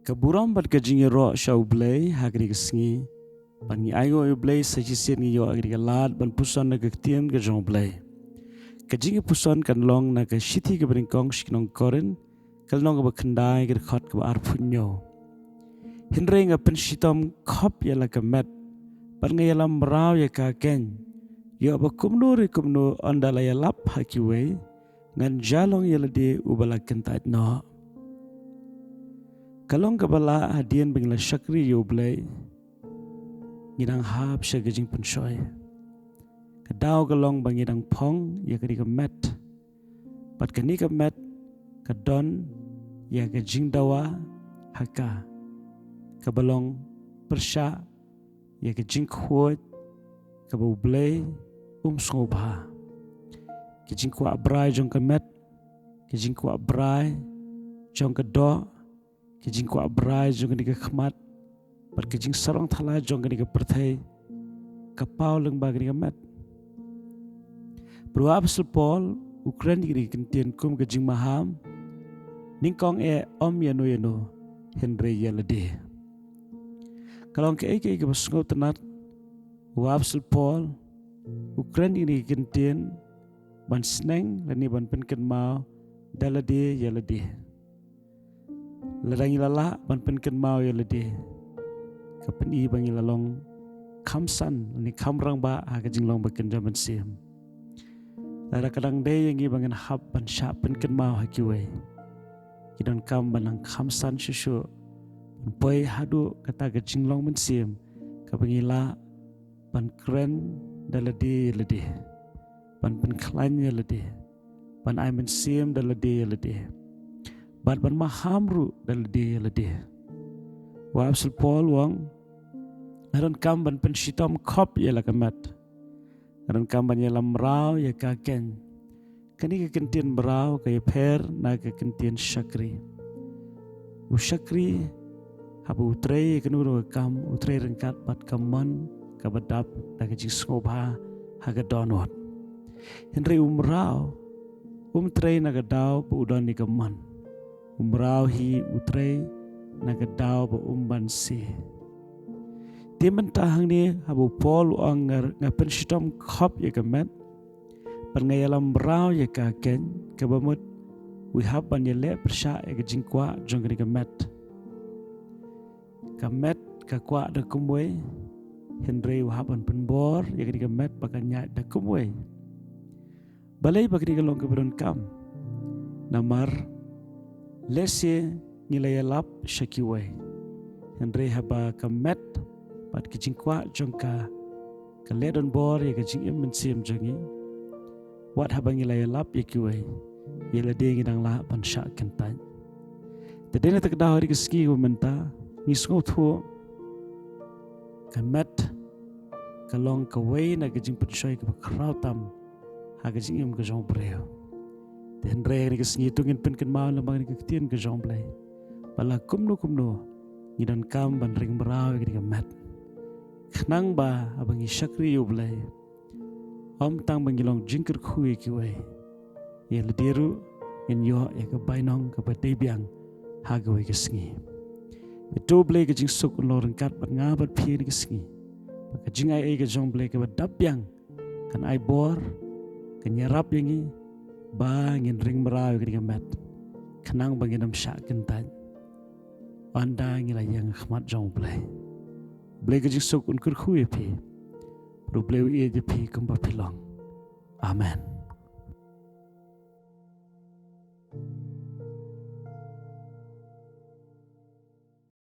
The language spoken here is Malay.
Kaburam bat kajing ro shau blay hagri kesengi ban ngi ayo blay sajisir ngi yo agri galad ban puson na gaktiam ke jong blay kajing puson kan long na ka shiti ke beringkong shiknong koren kalnong ke bakandai ke khot ke arpunyo hinre nga penshitom khop ya la kamet ban nga yalam raw ya ka ken yo ba kumnu andala ya lap hakiwe ngan jalong ya lade ubala kentat no kalong kabala hadian bingla syakri yo blay ngidang hap sya gajing penshoy kadau kalong bangidang pong ya kadi kamet pat kani kamet kadon ya gajing dawa haka kabalong persya ya gajing khuot kabau blay sngobha gajing kwa brai jong kamet gajing kwa brai jong kado kajing ko abrai jong ni ka khmat par kajing sarong thala jong ni ka perthai kapau leng bag ni ka mat Pro Apostle Paul Ukraine ni kintien kum kajing maham ningkong yano Henry yalade kalong ke basngo tenat Apostle Paul Ukraine ni kintien ban sneng lani ban penken mau dalade yalade ladang ilala ban penken mau ya lede kapen i bang ilalong kamsan ni kamrang ba ha kajing long baken jaman sim lara kadang de yang i bangan hab ban sha penken mau ha kiwe kidon kam banang kamsan shushu poi hadu kata kajing long men sim kapeng ila ban kren dalade lede ban pen klan ya lede ban ai men sim dalade lede ban mahamru dalade lade Apostle Paul wang aron kam ban penshitom khop ya lakamat aron kam ban yalam raw ya kaken kani ka kentien braw kay per na ka kentien syakri habu utrei kanuro kam utrei rengkat pat kamon kabadap na ka jisngobha haga donot henry umraw trei na ka daw pu udon ni kamon umrau hi utrei nagadau ba umban si timan tahang ni habu Paul angar ngapen shitom khop ya kamet par ngayalam brau ya ka ken kabamut we have ban ya le persha ya jingkwa jongri kamet ka kwa da kumwe Henry wahaban penbor ya kamet bakanya da kumwe balai bakri galong keberon kam namar lese nilai lap syakiwe Henry haba kamet pat kijingkwa jongka kaledon bor ya kijing mensim jongi wat haba nilai lap yakiwe yela de ngidang la pan syak kentan tadena takda hari keski menta ngisngo thu kamet kalong kawe na kijing penshoy ka krautam ha kijing ka jong breo dan raya ni kesenitungin penken mau lemang ni kektian ke jomblay bala kumno ngidon kam ban ring berau ni kemat khnang ba abangi syakri yoblay tang bangilong jingker khui kiwe ye lediru en yo ya ke bainong ke badebiang hagawe kesengi itu blay ke jingsuk loreng kat ban ngabat phi ni kesengi ka jingai ke jomblay ke badabyang kan ai bor kenyarap yangi bangin ring meraw kini mat kenang bangin am syak kentan anda ngila yang khmat jong blay ke jisuk unkur khuye pi pro blay je pi kumba pilong amen.